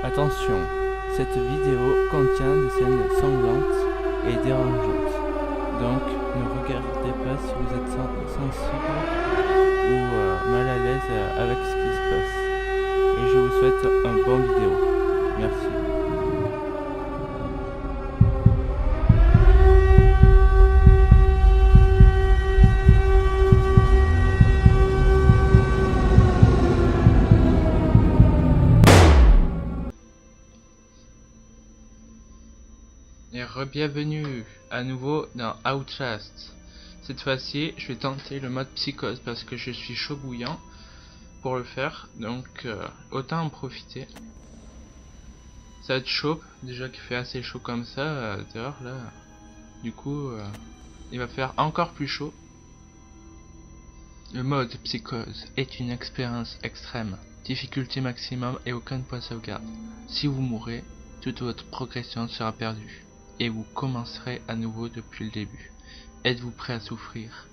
Attention, cette vidéo contient des scènes sanglantes et dérangeantes. Donc ne regardez pas si vous êtes sensible ou mal à l'aise avec ce qui se passe. Et je vous souhaite un bon vidéo. Merci. Et re-bienvenue à nouveau dans Outlast. Cette fois-ci, je vais tenter le mode psychose parce que je suis chaud bouillant pour le faire, donc autant en profiter. Ça va être chaud, déjà qu'il fait assez chaud comme ça dehors là. Du coup, il va faire encore plus chaud. Le mode psychose est une expérience extrême, difficulté maximum et aucun point de sauvegarde. Si vous mourrez, toute votre progression sera perdue. Et vous commencerez à nouveau depuis le début. Êtes-vous prêt à souffrir?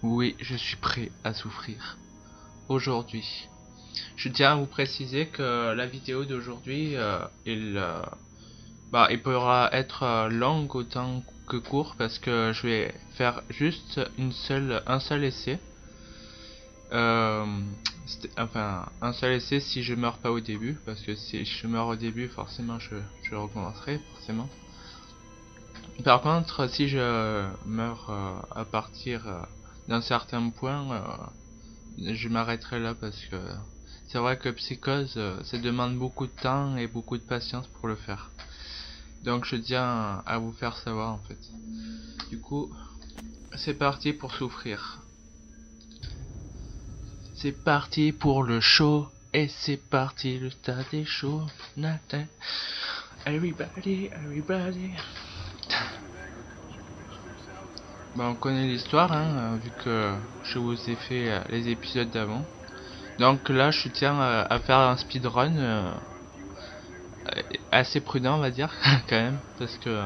Oui, je suis prêt à souffrir. Aujourd'hui, je tiens à vous préciser que la vidéo d'aujourd'hui, il pourra être longue autant que court parce que je vais faire juste un seul essai. Un seul essai si je meurs pas au début, parce que si je meurs au début, forcément je recommencerai, forcément. Par contre, si je meurs à partir d'un certain point, je m'arrêterai là parce que c'est vrai que Psychose, ça demande beaucoup de temps et beaucoup de patience pour le faire. Donc je tiens à vous faire savoir en fait. Du coup, c'est parti pour souffrir. C'est parti pour le show et c'est parti le stade est chaud. Nathan, everybody. On connaît l'histoire, hein, vu que je vous ai fait les épisodes d'avant. Donc là, je tiens à faire un speedrun assez prudent, on va dire, quand même, parce que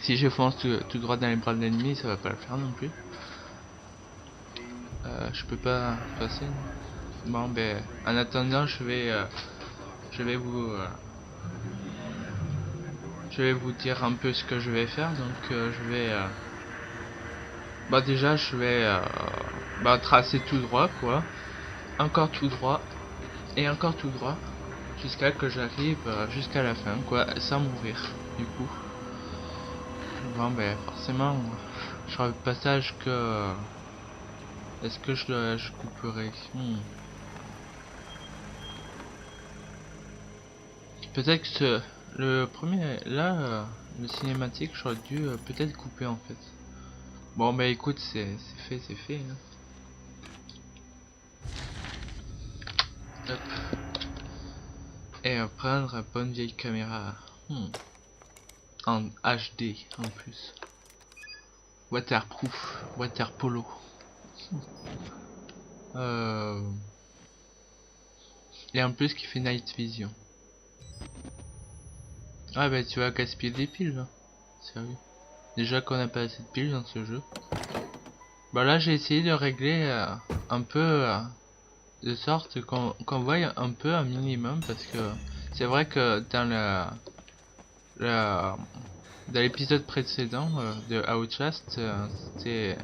si je fonce tout droit dans les bras de l'ennemi, ça va pas le faire non plus. Je peux pas passer. Bon, ben, en attendant, je vais vous dire un peu ce que je vais faire. Donc, je vais déjà je vais tracer tout droit quoi, encore tout droit et encore tout droit jusqu'à que j'arrive jusqu'à la fin quoi, sans mourir. Du coup bon ben forcément je ferai le passage que est-ce que je couperai peut-être que le premier là le cinématique j'aurais dû peut-être couper en fait. Bon bah écoute, c'est fait hein. Hop. Et prendre une bonne vieille caméra en HD en plus. Waterproof, water polo. Et en plus qui fait night vision. Ah bah tu vas gaspiller des piles là. Sérieux. Déjà qu'on a pas assez de piles dans ce jeu. Bah là j'ai essayé de régler un peu de sorte qu'on voie un peu un minimum parce que c'est vrai que dans dans l'épisode précédent de Outlast, c'était,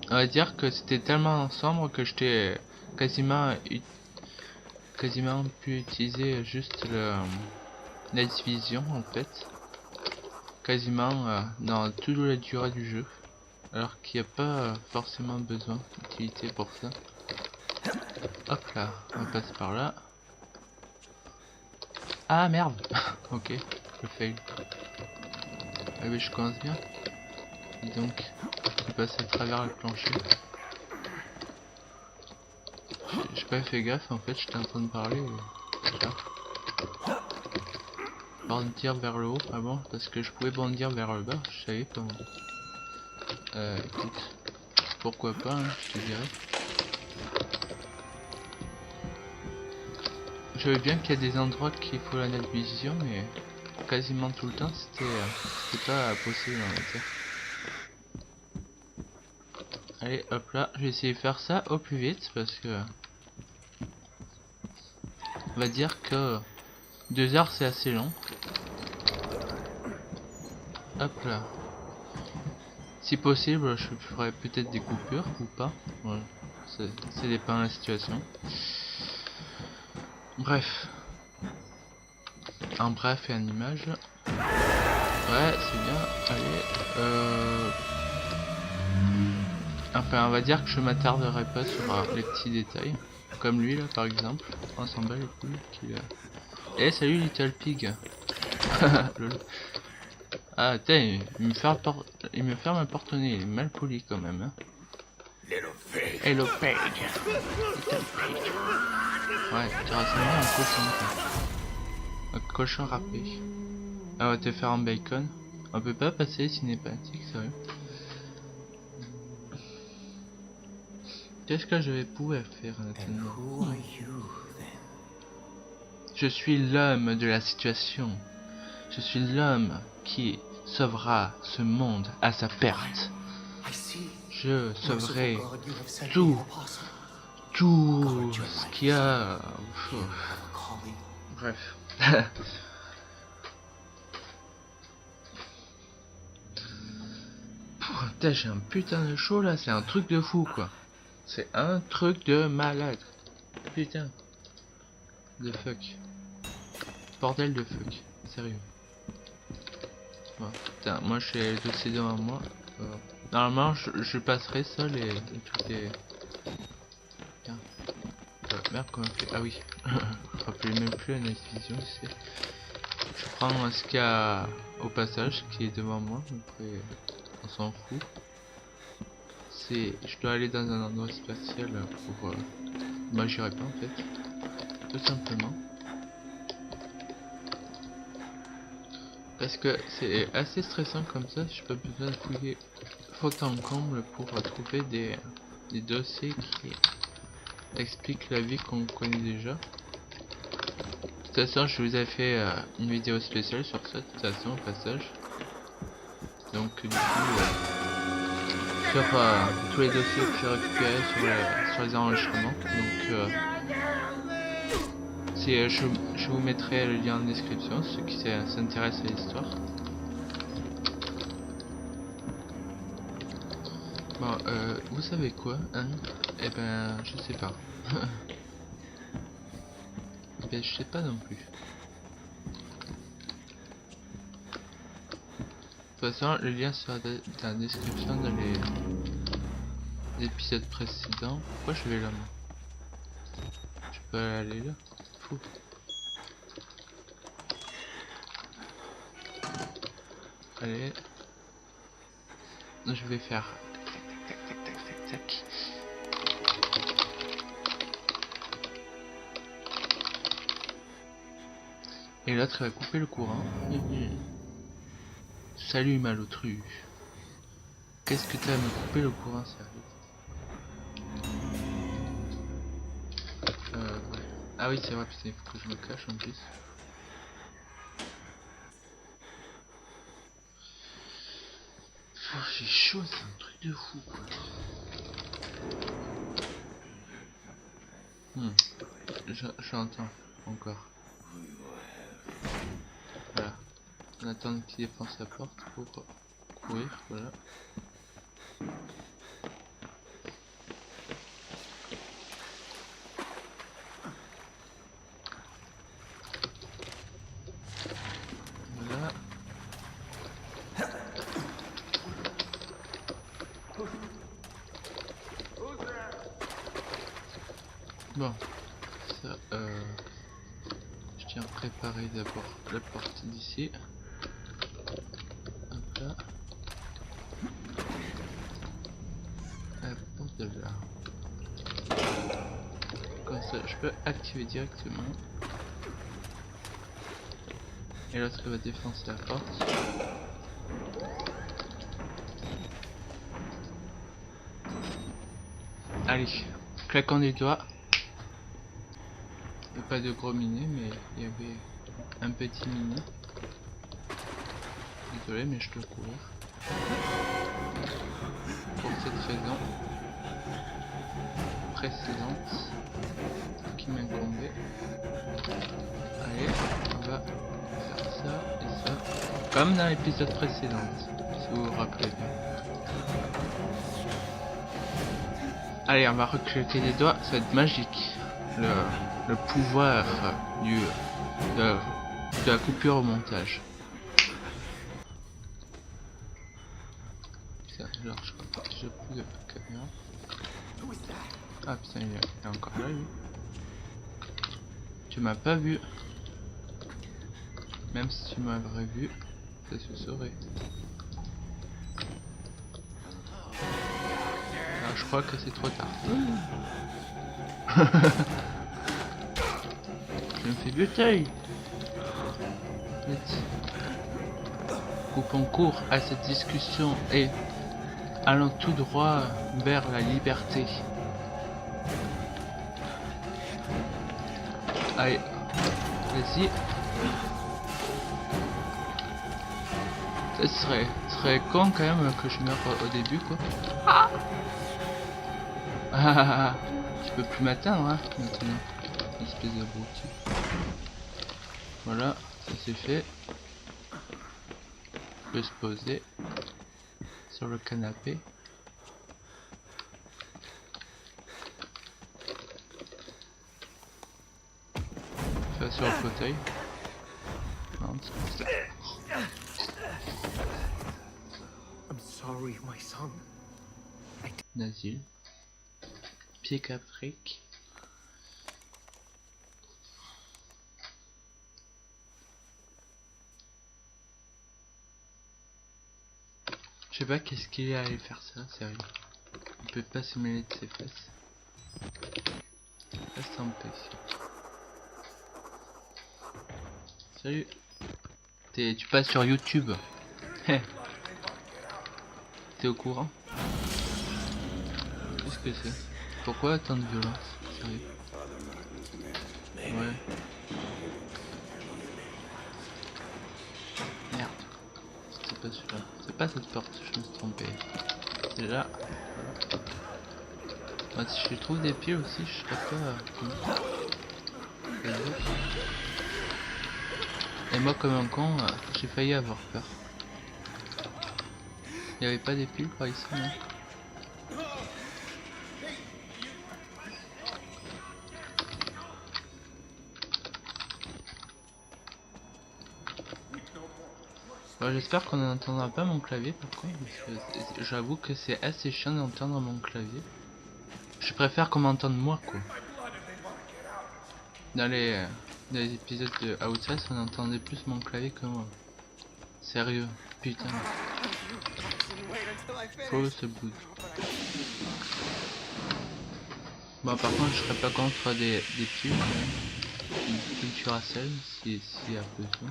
on va dire que c'était tellement sombre que j'étais quasiment pu utiliser juste Night Vision en fait, quasiment dans toute la durée du jeu, alors qu'il n'y a pas forcément besoin d'utilité pour ça. Hop là, on passe par là. Ah merde. Ok, je fail. Ah oui, je commence bien. Et donc, je passe à travers le plancher. J'ai pas fait gaffe en fait, j'étais en train de parler. Bondir vers le haut, ah bon, parce que je pouvais bondir vers le bas, je savais pas. Écoute, pourquoi pas, hein, je te dirais. Je veux bien qu'il y a des endroits qu'il faut la night vision, mais quasiment tout le temps c'était pas possible on va dire. Allez hop là, je vais essayer de faire ça au plus vite parce que on va dire que 2 heures c'est assez long. Hop là. Si possible, je ferai peut-être des coupures ou pas. Voilà. Ça dépend de la situation. Bref. En bref et en image. Ouais, c'est bien. Allez. Enfin, on va dire que je m'attarderai pas sur les petits détails. Comme lui là, par exemple. On s'en bat les couilles qu'il a. Eh, salut Little Pig. Ah, tiens, il me ferme un porte-nez. Il est mal poli quand même. Hein. Hello Pig. Little Pig. Ouais, tu ressembles à un cochon quoi. Un cochon râpé. Ah, on va te faire un bacon. On peut pas passer cinématique, sérieux. Qu'est-ce que je vais pouvoir faire maintenant? Je suis l'homme de la situation. Je suis l'homme qui sauvera ce monde à sa perte. Je sauverai tout ce qu'il y a. Bref. Putain, j'ai un putain de chaud là, c'est un truc de fou quoi. C'est un truc de malade. Putain. De fuck. Bordel de fuck. Sérieux. Bon, putain, moi je suis le dossier devant moi. Normalement je passerai seul et tout est... Putain. Merde comment on fait. Ah oui. Je me rappelle même plus la Night Vision ici. Je prends ce qu'il y a au passage qui est devant moi. Après on s'en fout. Je dois aller dans un endroit spécial pour... Moi j'irai pas en fait. Tout simplement. Parce que c'est assez stressant comme ça, je peux besoin de fouiller faute en comble pour trouver des dossiers qui expliquent la vie qu'on connaît déjà. De toute façon, je vous ai fait une vidéo spéciale sur ça, de toute façon, au passage. Donc du coup, sur tous les dossiers que j'ai récupérés sur les enregistrements. Donc je vous mettrai le lien en description, ceux qui s'intéressent à l'histoire. Bon, vous savez quoi, hein? Eh ben, je sais pas. Ben, je sais pas non plus. De toute façon, le lien sera dans la description dans les épisodes précédents. Pourquoi je vais là, moi? Je peux aller là? Fou. Allez. Je vais faire tac tac tac tac tac tac. Et l'autre va couper le courant. Salut malotru. Qu'est-ce que t'as à me couper le courant, sérieux? Ouais. Ah oui c'est vrai, putain, il faut que je me cache en plus. Oh, j'ai chaud, c'est un truc de fou quoi. J'entends encore. Voilà. On attend qu'il défonce la porte pour courir, voilà. Voilà. Bon, ça, je tiens à préparer d'abord la porte d'ici. Hop là. La porte de là. Comme ça, je peux activer directement. Et l'autre va défoncer la porte. Allez, claquons des doigts. Il n'y a pas de gros mini, mais il y avait un petit mini. Désolé, mais je dois courir. Pour cette raison précédente qui m'incombait. Allez, Comme dans l'épisode précédent, si vous vous rappelez bien. Allez, on va recliquer les doigts, ça va être magique. Le pouvoir de la coupure au montage. Putain, alors je crois pas que j'ai plus de caméra. Ah putain, il est encore là lui. Tu m'as pas vu. Même si tu m'aurais vu, ça se saurait. Alors je crois que c'est trop tard. Je me fais buter. Vite. Coupons court à cette discussion et allons tout droit vers la liberté. Allez, vas-y. Ça serait con quand même que je meure au début quoi. Ah, tu peux plus m'atteindre hein, maintenant. Espèce d'abruti. Voilà, ça c'est fait. Je peux se poser sur le canapé. Enfin, sur le fauteuil. Non, c'est pas ça. I'm sorry, my son. Asile. Psychiatrique. Je sais pas qu'est-ce qu'il est allé faire ça, sérieux. Il peut pas se mêler de ses fesses. Reste en paix. Salut. Tu passes sur YouTube. T'es au courant? Qu'est-ce que c'est? Pourquoi tant de violence? Sérieux? Ouais. Merde. C'est pas celui-là. C'est pas cette porte, je me suis trompé. C'est là. Moi, si je trouve des pieds aussi, je serais pas... Et moi, comme un con, j'ai failli avoir peur. Il n'y avait pas des piles par ici, non? Bon, j'espère qu'on n'entendra pas mon clavier par contre, parce que j'avoue que c'est assez chiant d'entendre mon clavier. Je préfère qu'on m'entende moi quoi. Dans les épisodes de Outlast, on entendait plus mon clavier que moi. Sérieux, putain. Faut se bouge. Bon par contre je serais pas contre des piles quand même. Une culture à sel si y a besoin.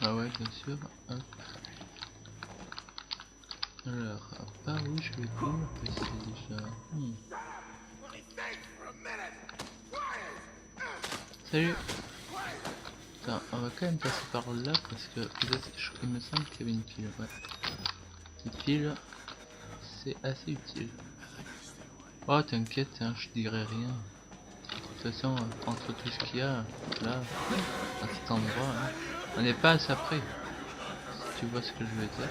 Ah ouais bien sûr. Hop. Alors, par où je vais tout passer déjà Salut. Attends, on va quand même passer par là parce que peut-être il me semble qu'il y avait une pile. Ouais. Une pile, c'est assez utile. Oh t'inquiète, hein, je dirai rien. De toute façon, entre tout ce qu'il y a là, à cet endroit, hein, on n'est pas à ça près. Si tu vois ce que je veux dire.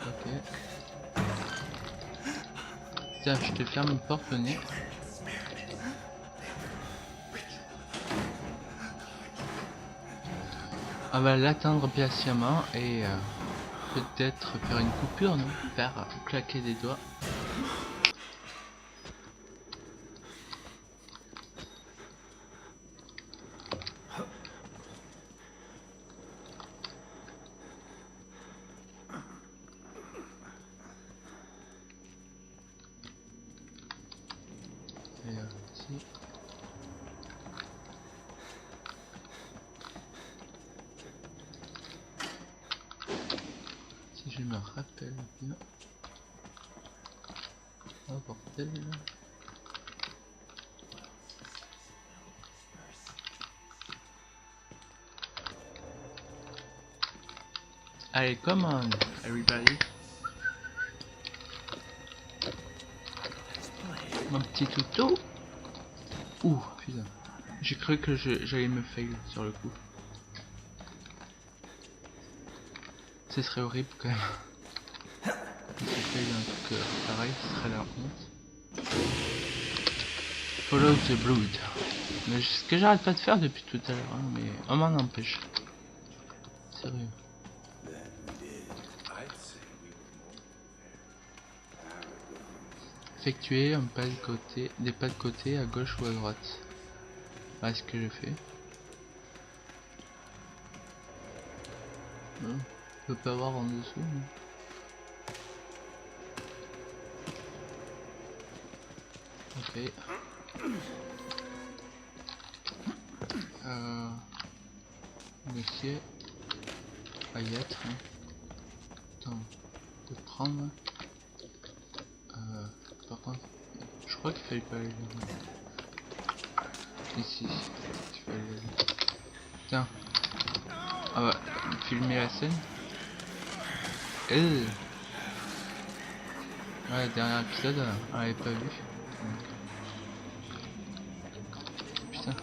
Ok. Tiens, je te ferme une porte au nez. On va l'attendre patiemment et peut-être faire une coupure, non? Faire claquer des doigts. Et ici. Si je me rappelle bien. Oh bordel là. Allez, come on, everybody. Mon petit toutou. Ouh, putain. J'ai cru que j'allais me fail sur le coup. Ce serait horrible quand même. Si je fail un truc pareil, ce serait la honte. Follow the blood. Mais ce que j'arrête pas de faire depuis tout à l'heure, hein, mais on m'en empêche. Sérieux. Effectuer un pas de côté, des pas de côté à gauche ou à droite. Voilà ce que je fais. Je peux pas voir en dessous. Ok. Dossier. À y être. Hein. Attends. De prendre. Par contre, je crois qu'il fallait pas aller là. Ici. Il fallait aller. Putain. Ah ouais. Filmer la scène. Ouais, dernier épisode, on l'avait pas vu. Putain.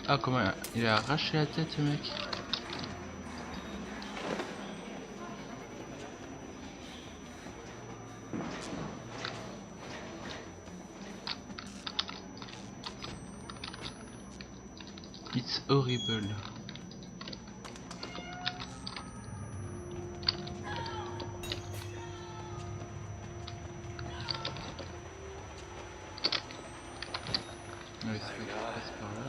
Ah, comment il a arraché la tête, ce mec. It's horrible. Ouais, c'est vrai qu'il passe par là.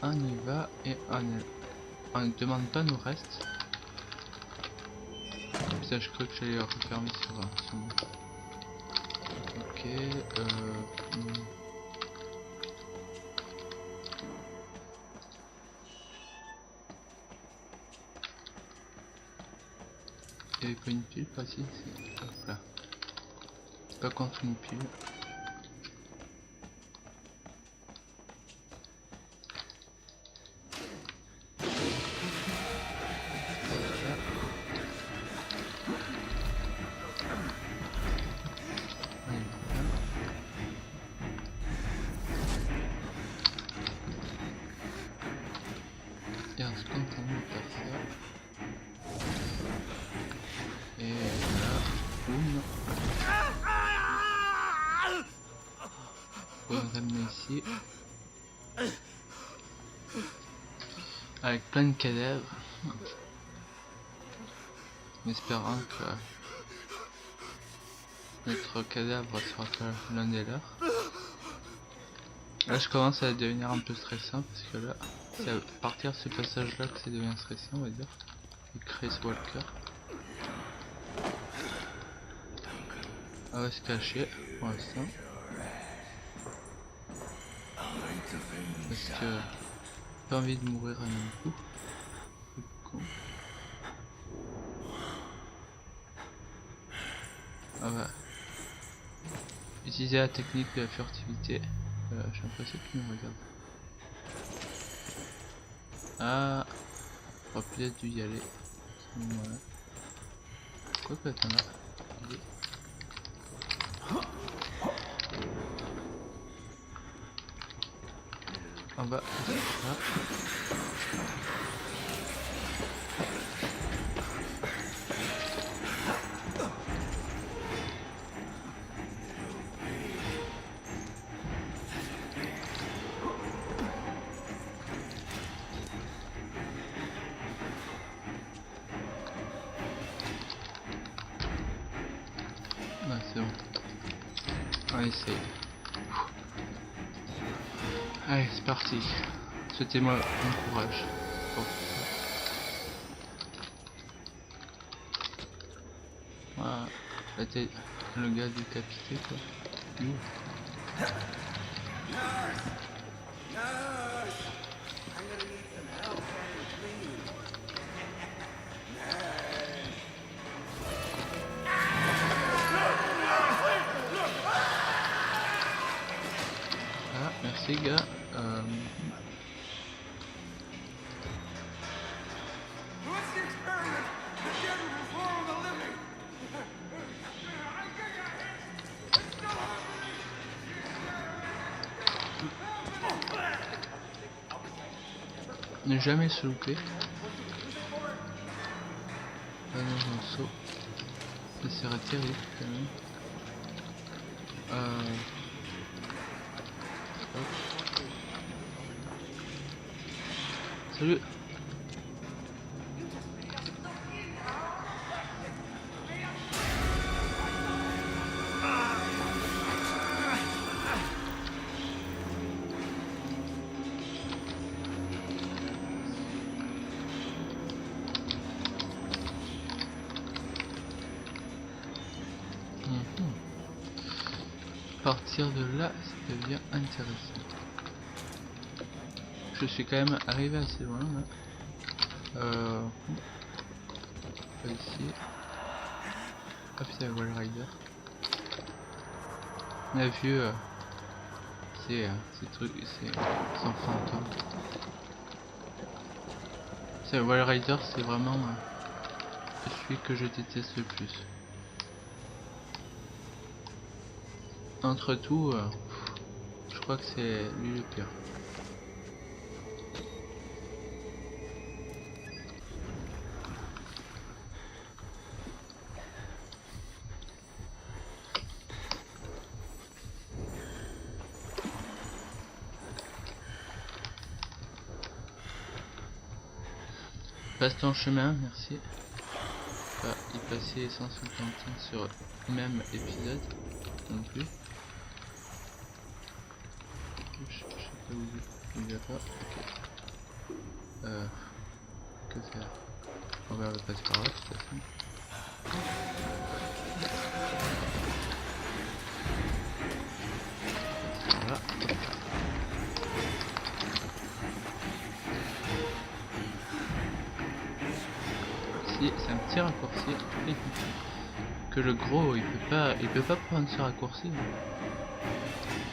On y va et on ne demande pas nous reste. Putain, je crois que j'allais refermer sur moi. Ok, il n'y avait pas une pile, pas si, c'est... Hop là. C'est pas contre une pile. Et on se contente de faire ça. Et là, boum. On va nous amener ici. Avec plein de cadavres. En espérant que notre cadavre sera pas l'un des leurs. Là je commence à devenir un peu stressant parce que là, c'est à partir de ce passage là que ça devient stressant, on va dire. Et Chris Walker. On va se cacher pour l'instant. Parce que j'ai pas envie de mourir à même coup. Con. Ah bah. Utiliser la technique de la furtivité. J'ai l'impression qu'il me regarde. Ah, j'aurais peut-être dû y aller. Voilà. Quoi que attends là. Allez. En bas, là. Ah, c'est bon. On essaye. Allez, c'est parti. Souhaitez-moi bon courage. Bon. Voilà. Là, t'es le gars décapité, quoi. gars. Ne jamais se louper. Pas dans un saut. Ça serait terrible quand même. Hop. Salut. À partir de là, ça devient intéressant. Je suis quand même arrivé assez loin là. Pas ici. Ah putain, Wall Rider. On a vu ces trucs, c'est sans fantôme. C'est Wall Rider, c'est vraiment celui que je déteste le plus. Entre tout, je crois que c'est lui le pire. Passe ton chemin, merci. Pas y passer 150 ans sur le même épisode non plus. Je sais pas où il va pas. Ok. Que faire? On va passer par là de toute façon. Voilà. Si, c'est un petit raccourci. Que le gros il peut pas prendre ce raccourci.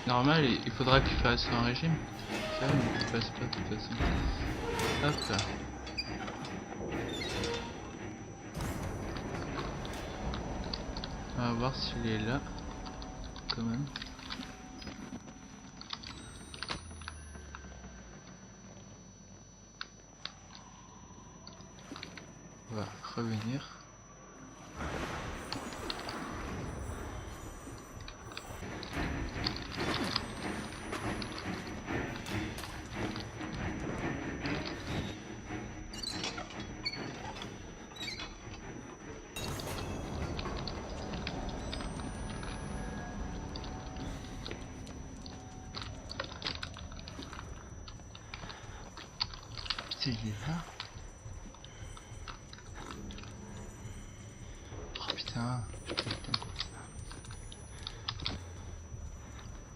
Normal, il faudra qu'il fasse un régime. Ça, mais il passe pas de toute façon. Hop là. On va voir s'il est là. Quand même. On va revenir. Il est là. Oh putain.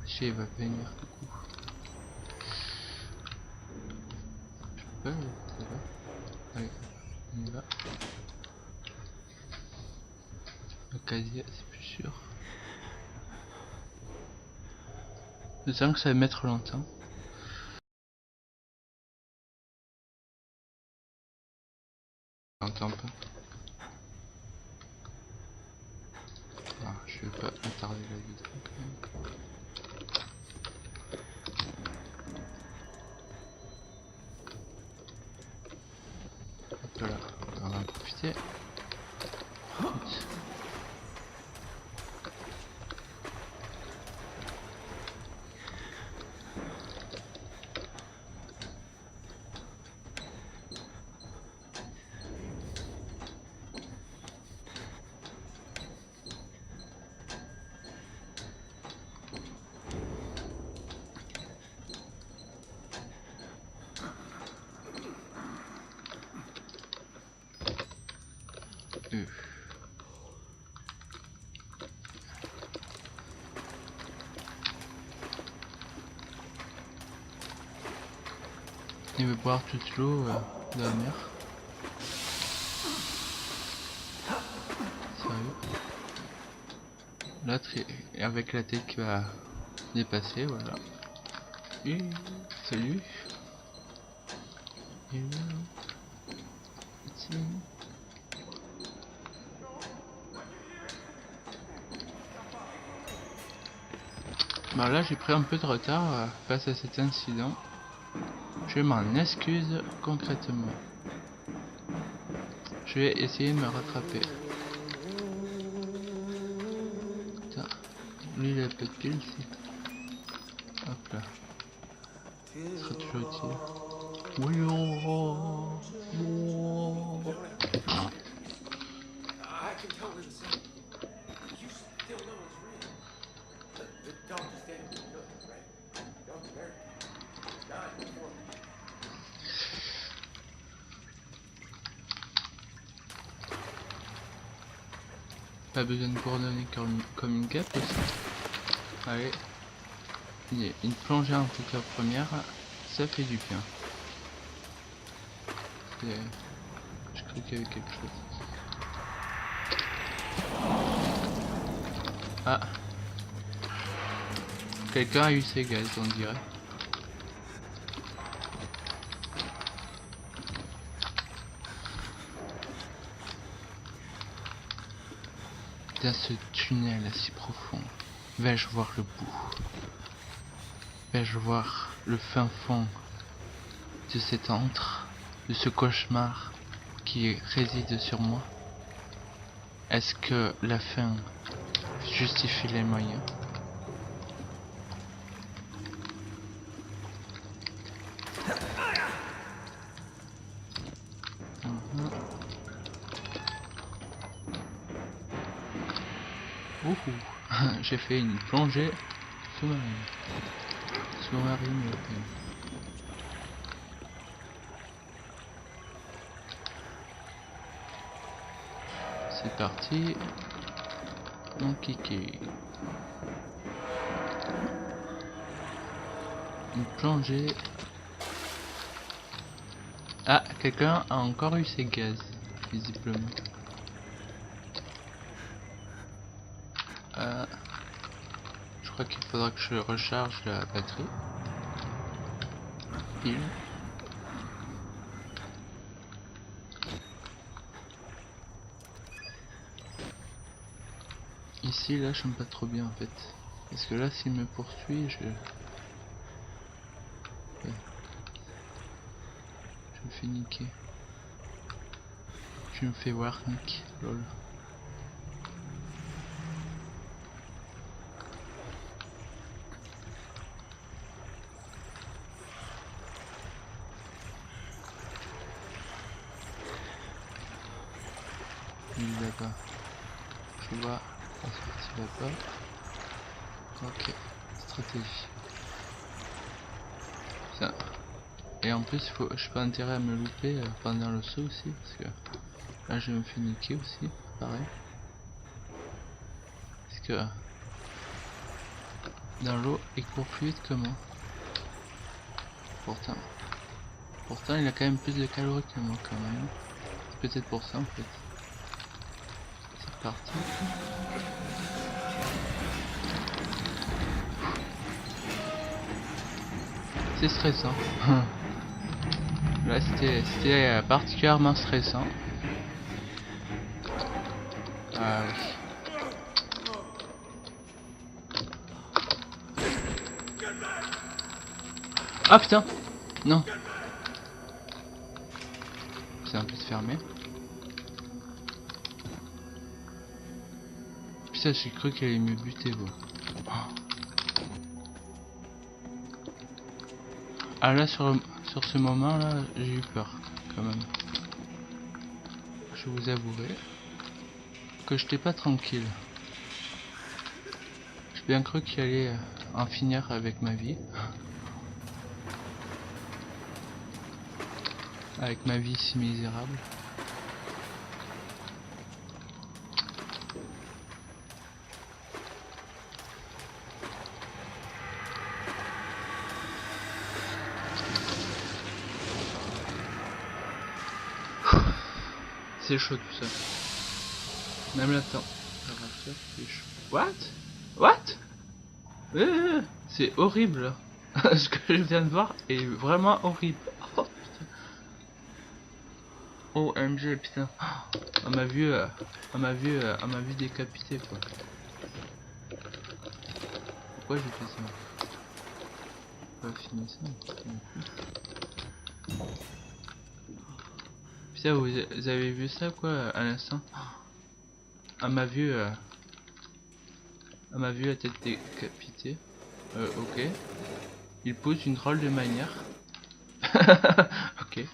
Je sais, il va venir du coup. Je peux pas, il est là. Allez, on y va. Le casier, c'est plus sûr. Je sens que ça va mettre longtemps. J'entends pas. Ah, je vais pas attarder la vidéo quand même. Hop là, on va en profiter. Oups. Il veut boire toute l'eau de la mer. Sérieux. L'autre avec la tête qui va dépasser, voilà. Et salut. Et là. Bah là j'ai pris un peu de retard face à cet incident. Je m'en excuse concrètement. Je vais essayer de me rattraper. Putain, lui il a pas de pied ici. Hop là. Ce sera toujours utile. Oui, oh, oh. Pas besoin de coordonner comme une cape aussi. Allez. Une plongée en tout cas première, ça fait du bien. Je crois qu'il y avait quelque chose. Ah. Quelqu'un a eu ses gaz, on dirait. Dans ce tunnel si profond, vais-je voir le bout? Vais-je voir le fin fond de cet antre, de ce cauchemar qui réside sur moi? Est-ce que la fin justifie les moyens? J'ai fait une plongée sous-marine. Sous-marine européenne. C'est parti. Mon kiki. Une plongée. Ah, quelqu'un a encore eu ses gaz, visiblement. Je crois qu'il faudra que je recharge la batterie. Pile. Ici, là, je sens pas trop bien en fait. Parce que là, s'il me poursuit, je me fais niquer. Je me fais warnick, lol. Il est là-bas. Je vois la sortie là-bas. Ok, stratégie. Ça. Et en plus, je suis pas intérêt à me louper pendant le saut aussi, parce que là je me fais niquer aussi, pareil. Parce que dans l'eau, il court plus vite que moi. Pourtant, il a quand même plus de calories que moi quand même. C'est peut-être pour ça en fait. C'est parti. C'est stressant. Là c'était particulièrement stressant. Ah oui. Ah putain. Non. C'est un peu fermé. Putain, j'ai cru qu'elle allait me buter, vous. Oh. Ah là, sur ce moment là, j'ai eu peur quand même. Je vous avouerai que j'étais pas tranquille. J'ai bien cru qu'il allait en finir avec ma vie. Avec ma vie si misérable. C'est chaud tout ça. Même la température, c'est chaud. What? C'est horrible. Ce que je viens de voir est vraiment horrible. Oh putain. OMG putain. On m'a vu, on m'a vu décapité quoi. Pourquoi j'ai fait ça? Pas fini ça. Putain, vous avez vu ça quoi à l'instant? On m'a vu, la tête décapitée. Ok. Il pose une drôle de manière. Ok.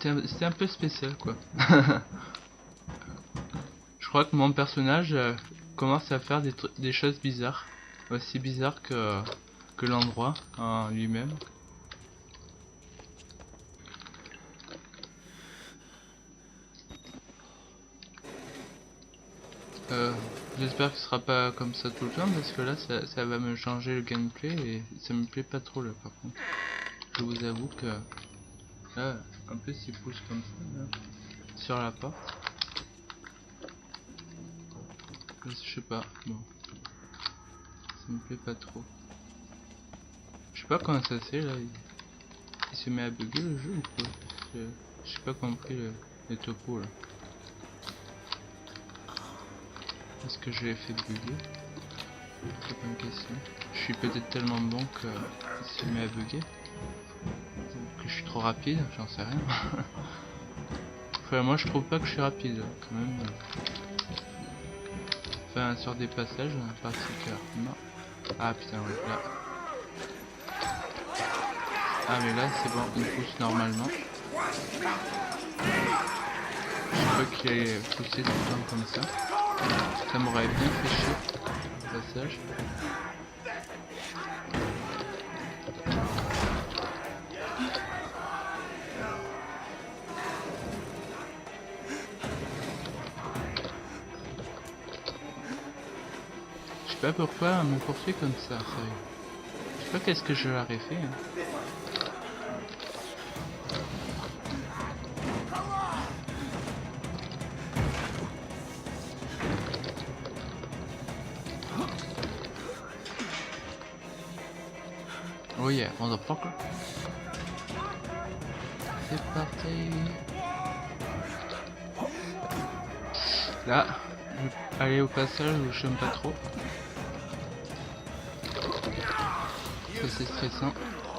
C'était un peu spécial quoi. Je crois que mon personnage commence à faire des choses bizarres. Aussi bizarres que l'endroit en lui-même. J'espère que ce sera pas comme ça tout le temps parce que là ça va me changer le gameplay et ça me plaît pas trop là par contre. Je vous avoue que là un peu s'il pousse comme ça là, sur la porte. Je sais pas, bon. Ça me plaît pas trop. Je sais pas comment ça c'est là. Il se met à bugger le jeu ou quoi? J'ai pas compris le topo là. Est-ce que je l'ai fait bugger? C'est pas une question. Je suis peut-être tellement bon que il se met à bugger. Ou que je suis trop rapide, j'en sais rien. Enfin moi je trouve pas que je suis rapide quand même. Enfin sur des passages particulièrement. Ah putain ouais là. Ah mais là c'est bon, il pousse normalement. Je sais pas qu'il allait pousser tout le temps comme ça. Ça m'aurait bien fait chier au passage. Je sais pas pourquoi on me poursuit comme ça, sérieux. Je sais pas qu'est-ce que je leur ai fait. Oh yeah, motherfucker. C'est parti. Là, je vais aller au passage où j'aime pas trop. Ça c'est stressant.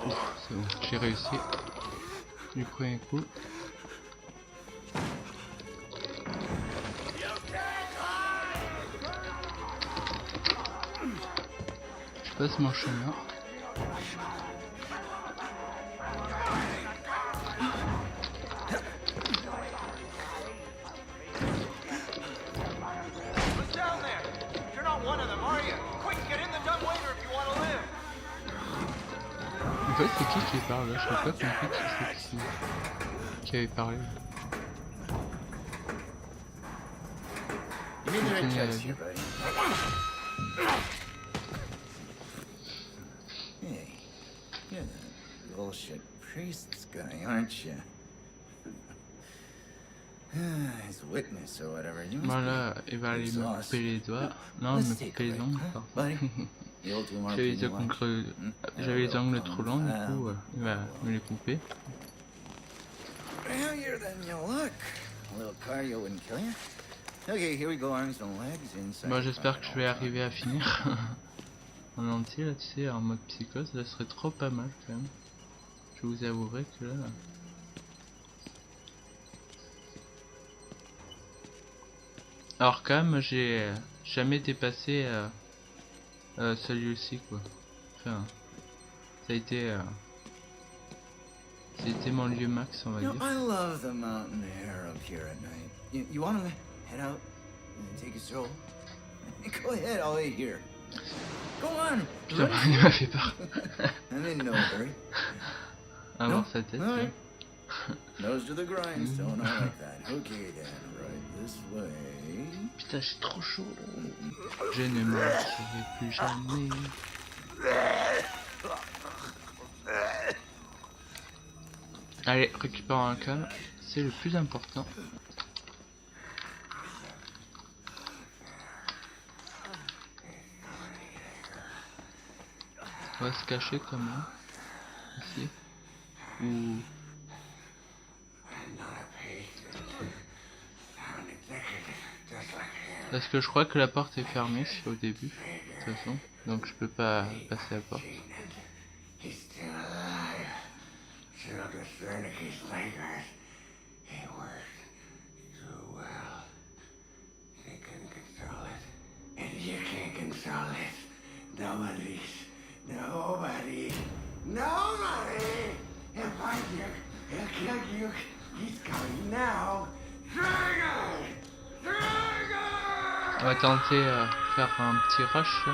Ouf, c'est bon, j'ai réussi. Du premier coup. Je passe mon chemin. En fait, c'est qui parle là? Je n'ai pas compris qui avait parlé. Hey, you're the bullshit priest's guy, aren't you? His witness or whatever. You must Voilà, il va aller me couper les doigts. Non, me couper les ongles, pardon. J'avais les ongles trop longs, du coup, il va me les couper. Heavier than you look. A little cardio wouldn't kill you. Okay, here we go, arms and legs inside. Bon, j'espère que je vais arriver à finir en entier là, tu sais, en mode psychose. Ça serait trop pas mal quand même. Je vous avouerai que là. Alors quand même, j'ai jamais dépassé celui-ci quoi. Enfin, ça a été c'était mon lieu max, on va dire. I love the mountain air up here at night. You want to head out and take a stroll? Go ahead, I'll wait here. Go on. Putain, il m'a fait peur. I'm in no hurry. À voir sa tête. All right. Nose to the grindstone, I like that. Okay then, right this way. Putain, j'ai trop chaud. Je ne mentirai plus jamais. Allez, récupérons un calme, c'est le plus important. On va se cacher comme là. Ici. Ou... Parce que je crois que la porte est fermée au début, de toute façon. Donc je peux pas passer la porte. On va tenter à faire un petit rush.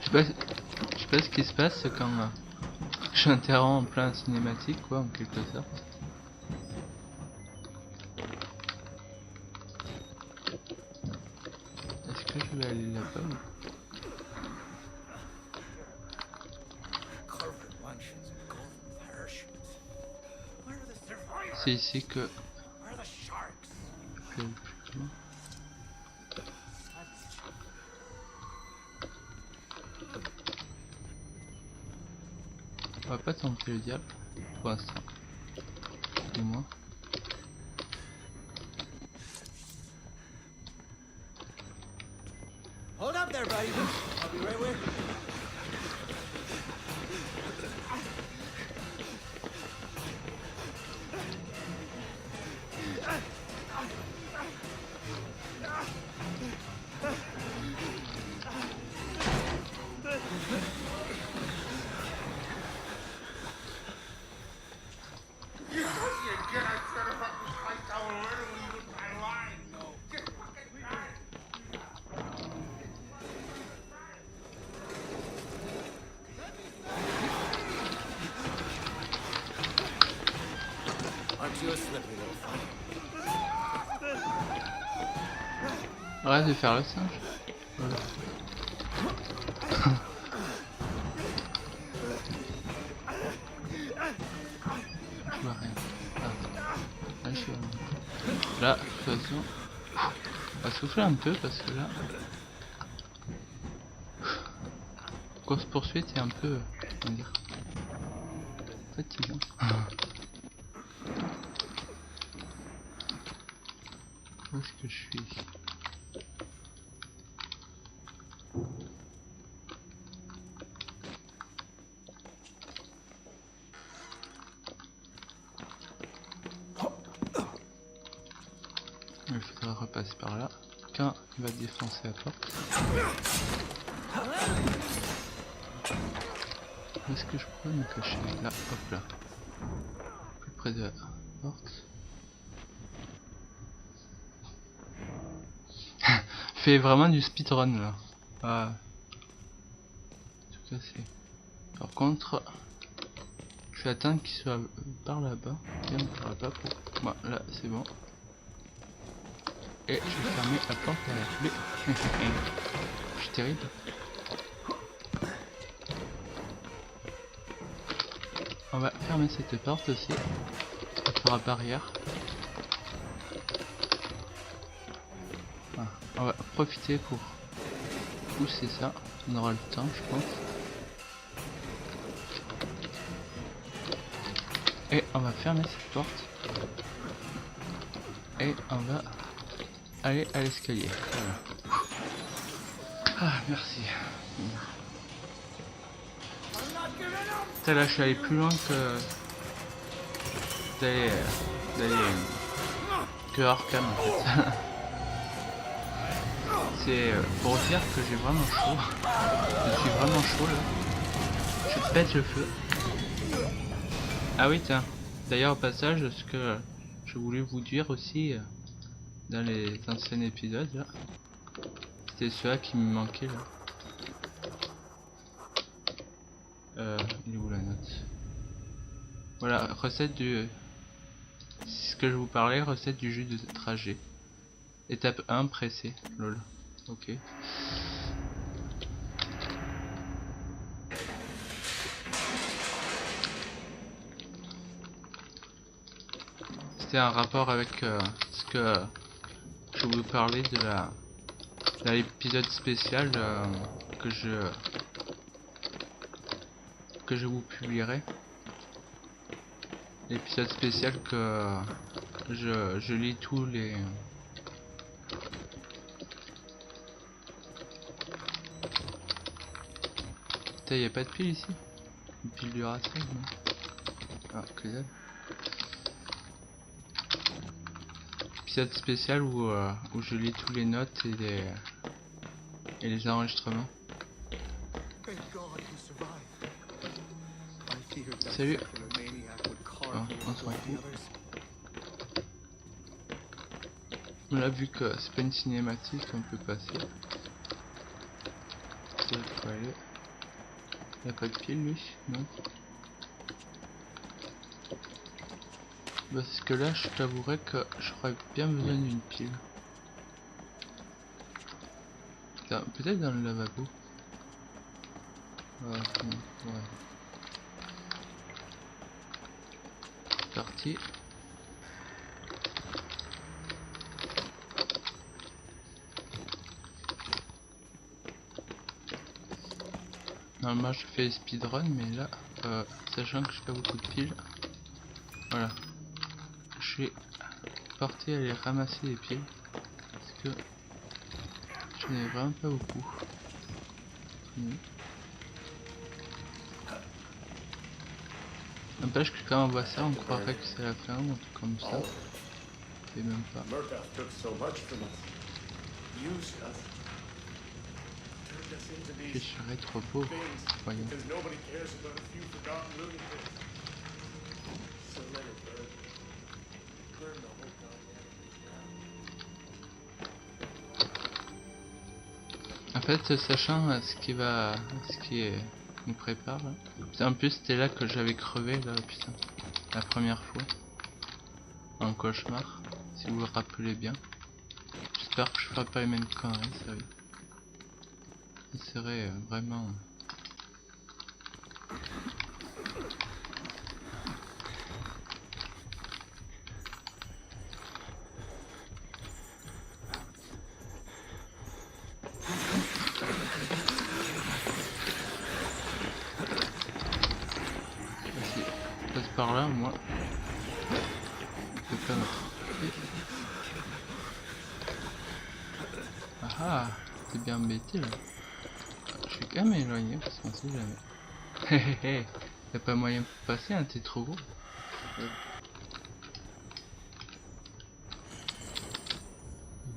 Je sais pas ce qui se passe quand j'interromps en plein cinématique, quoi, en quelque sorte. Est-ce que je vais aller là-bas ou... C'est ici que... je vais plus loin. On va pas tenter le diable pour l'instant. Du moins. Hold up there, buddy. I'll be right with you. Arrête de faire le singe. Voilà. Je vois rien. Là, je vois rien. Là, de toute façon, on va souffler un peu parce que là, course poursuite est un peu, comment dire, fatigant. Où est-ce que je suis? Il faudra repasser par là. Quand il va défoncer la porte. Où est-ce que je pourrais me cacher? Là, hop là. Plus près de la porte. Fait vraiment du speedrun là. Ah. Tout cassé. Par contre, je vais attendre qu'il soit par là-bas. Bien par là-bas pour... Bon, là c'est bon. Et je vais fermer la porte derrière lui. Je suis terrible. On va fermer cette porte aussi. Ça fera barrière. Voilà. On va profiter pour pousser ça. On aura le temps, je pense. Et on va fermer cette porte. Et on va aller à l'escalier. Voilà. Ah, merci. Putain, là, je suis allé plus loin que d'aller que Arkham en fait. C'est pour dire que j'ai vraiment chaud. Je suis vraiment chaud là. Je pète le feu. Ah oui, tiens. D'ailleurs, au passage, ce que je voulais vous dire aussi dans les anciens épisodes là, c'était cela qui me manquait là. Il est où la note? Voilà, recette du... C'est ce que je vous parlais, recette du jus de trajet. Étape 1, pressé. Lol. Ok. c'était un rapport avec ce que je vous parlais de l'épisode spécial que je vous publierai. L'épisode spécial que je lis tous les... Putain, y a pas de pile ici? Une pile du Duracell, non? Ah, que dalle. Épisode spécial où je lis tous les notes et les enregistrements. Thank God you survived. I feared that Salut. secular maniac would carve Ah, you on up s'en like the fout. others. Là, vu que c'est pas une cinématique, on peut passer. Il faut aller. Il a pas de pile lui? Non. Parce que là, je t'avouerais que j'aurais bien besoin d'une pile. Peut-être dans le lavabo. Ouais. C'est parti. Normalement je fais speedrun, mais là, sachant que j'ai pas beaucoup de piles, voilà, je vais partir aller ramasser les piles parce que je n'ai vraiment pas beaucoup. N'empêche que quand on voit ça, on croirait que c'est la fin ou un truc comme ça. Et même pas. Murkoff took so much from us. Used us. Turned us into Je these serais trop pauvre, things voyons. because nobody cares about a few forgotten lunatics. So let it burn. Burn the whole goddamn En fait, sachant ce qui nous prépare. Là. En plus, c'était là que j'avais crevé là, putain, la première fois. En cauchemar, si vous le rappelez bien. J'espère que je ferai pas les mêmes conneries, sérieux. Ce serait vraiment... Vas-y, passe par là, moi. Je peux pas m'attraper. Ah ah, t'es bien embêté là. Je suis quand même éloigné parce qu'on sait jamais. Hé hé hé, y'a pas moyen de passer, hein, t'es trop gros.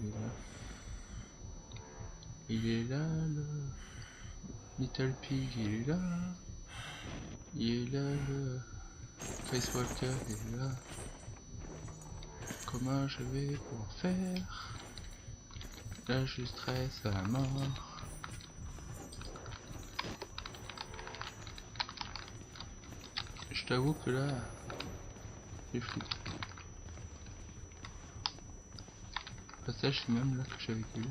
Il est là. Il est là, le Little Pig, il est là. Il est là, le Face Walker, il est là. Comment je vais pour faire? Là je stresse à la mort. Je t'avoue que là, c'est fou. Au passage, c'est même là que j'avais vu.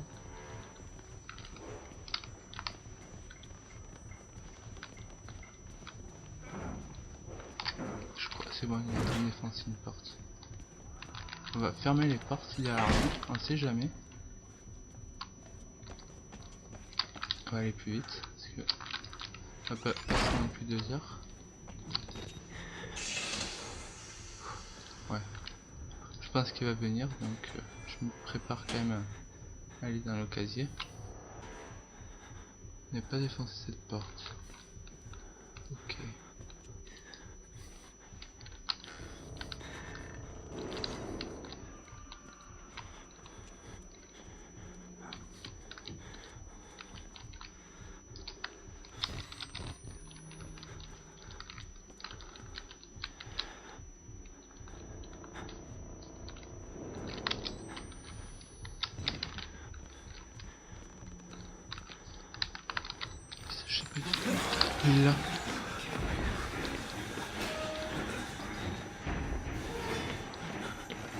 Je crois que c'est bon, il y a une défense, une porte. On va fermer les portes derrière nous, on sait jamais. On va aller plus vite, parce que on va pas passer non plus 2 heures. Ouais. Je pense qu'il va venir, donc je me prépare quand même à aller dans le casier. Ne pas défoncer cette porte. Ok. Je sais pas du tout. Il est là.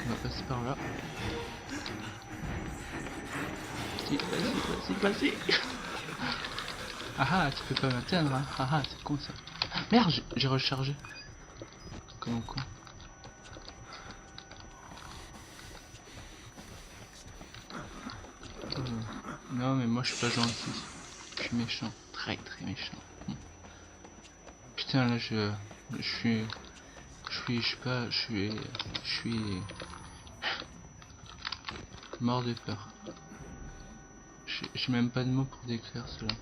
On va passer par là. Vas-y. Ah ah, tu peux pas m'atteindre, hein. Ah ah, c'est con ça. Merde, j'ai rechargé. Comme con. Non mais moi je suis pas gentil. Je suis méchant. Très très méchant. Putain là je suis mort de peur. J'ai même pas de mots pour décrire cela.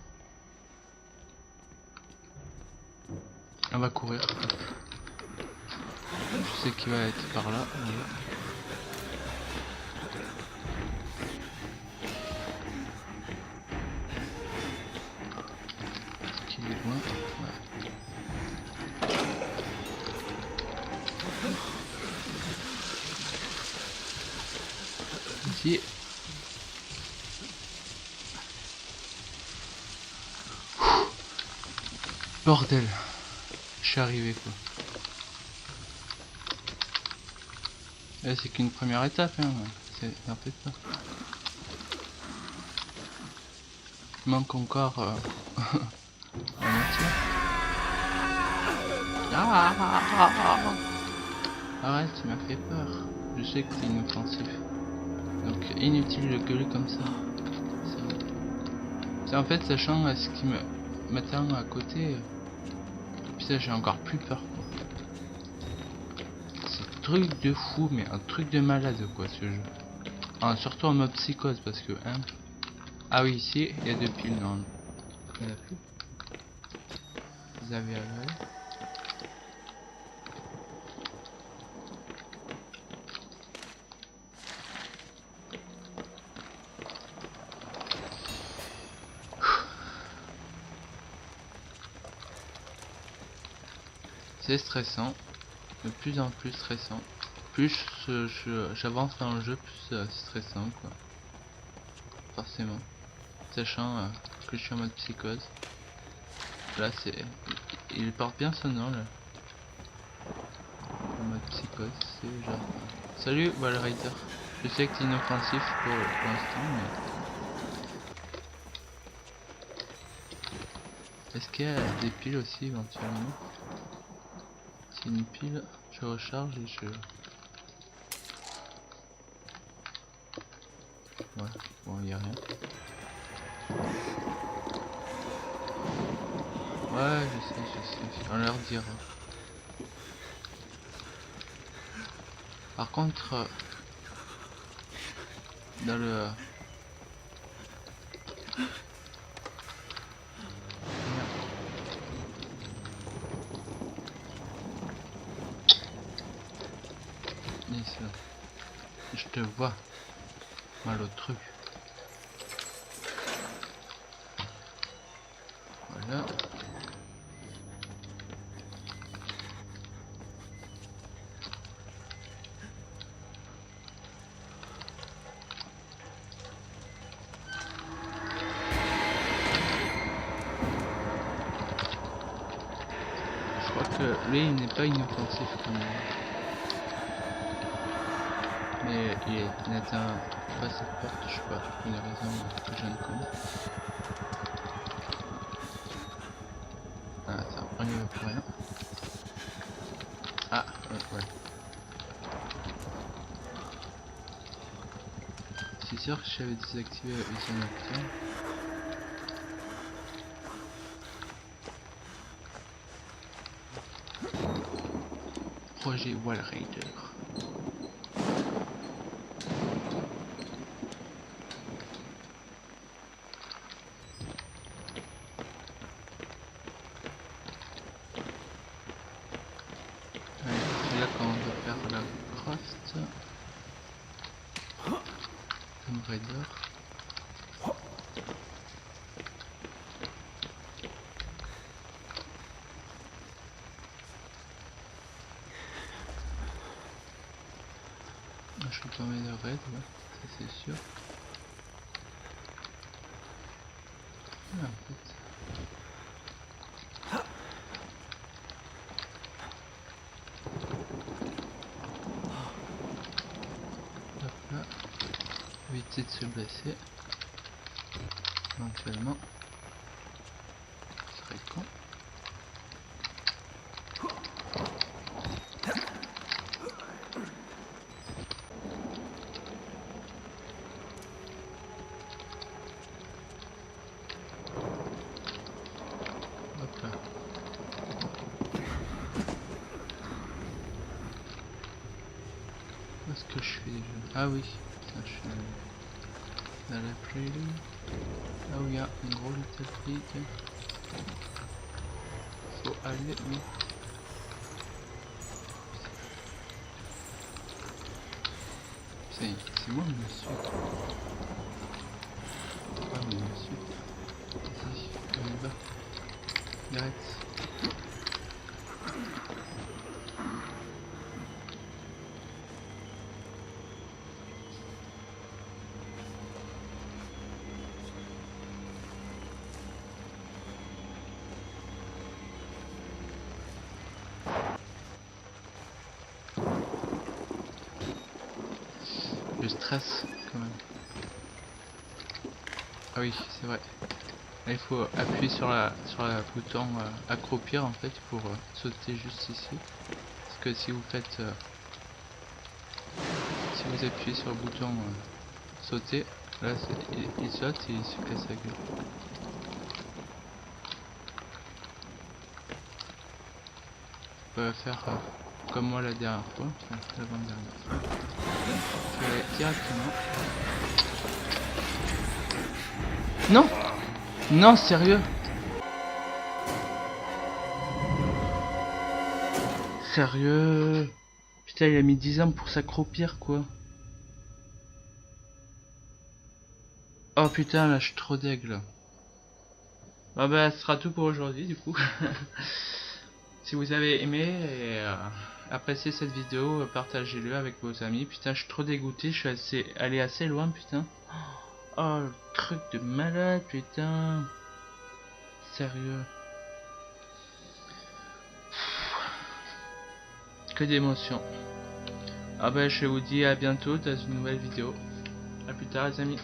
On va courir. Je sais qu'il va être par là. Voilà. Est-ce qu'il est loin? Ouais. Ici. Bordel. Je suis arrivé quoi. C'est qu'une première étape, hein. N'en faites pas. Il manque encore la moitié. Arrête, tu m'as fait peur. Je sais que c'est inoffensif. Donc inutile de gueuler comme ça. C'est en fait sachant ce qui m'attend à côté. Putain, j'ai encore plus peur quoi. Truc de fou, mais un truc de malade quoi ce jeu. Ah, surtout en mode psychose parce que hein. Ah oui, ici il y a 2 piles non. Il y en a plus. Vous avez avalé. C'est stressant. De plus en plus stressant. Plus j'avance dans le jeu, plus c'est stressant quoi. Forcément. Sachant que je suis en mode psychose. Là c'est... Il porte bien son nom là. En mode psychose, c'est genre... Salut Wall Rider. Je sais que c'est inoffensif pour l'instant mais... Est-ce qu'il y a des piles aussi éventuellement? C'est une pile, je recharge et je... Ouais, bon il y a rien. Ouais je sais, on leur dira. Par contre, dans le... Ici, là. Je te vois. Mal au truc. Voilà. Je crois que lui il n'est pas inoffensif quand même. Mais il n'atteint pas cette porte, je sais pas, pour une raison que je ne connais. Ah attends, on n'y va plus rien. Ah, ouais. C'est sûr que j'avais désactivé la vision nocturne. Projet Wall Rider. C'est là qu'on va faire la craft. Tomb Raider. Je peux pas mettre de raid, ouais, ça c'est sûr. Ah, en fait. Hop là. Éviter de se blesser. Éventuellement. Ce serait con. est-ce que je fais déjà? Ah oui, putain, je suis dans la prélude. Là où il y a une grosse little pig. Faut aller où? C'est moi le sucre. Ah mais le sucre. Vas-y, on y va. Arrête. Le stress quand même. Ah oui, c'est vrai. Là, il faut appuyer sur la bouton accroupir en fait pour sauter juste ici. Parce que si vous faites si vous appuyez sur le bouton sauter, là il saute et il se casse la gueule. On va faire comme moi la dernière fois, enfin l'avant-dernière fois. Je vais aller directement. Non! Non, sérieux? Sérieux? Putain, il a mis 10 ans pour s'accroupir, quoi. Oh putain, là, je suis trop deg, là. Bon, bah, ce sera tout pour aujourd'hui, du coup. Si vous avez aimé et apprécié cette vidéo, partagez-le avec vos amis. Putain, je suis trop dégoûté, je suis allé assez loin, putain. Oh, le truc de malade, putain. Sérieux. Que d'émotions. Ah bah je vous dis à bientôt dans une nouvelle vidéo. A plus tard les amis.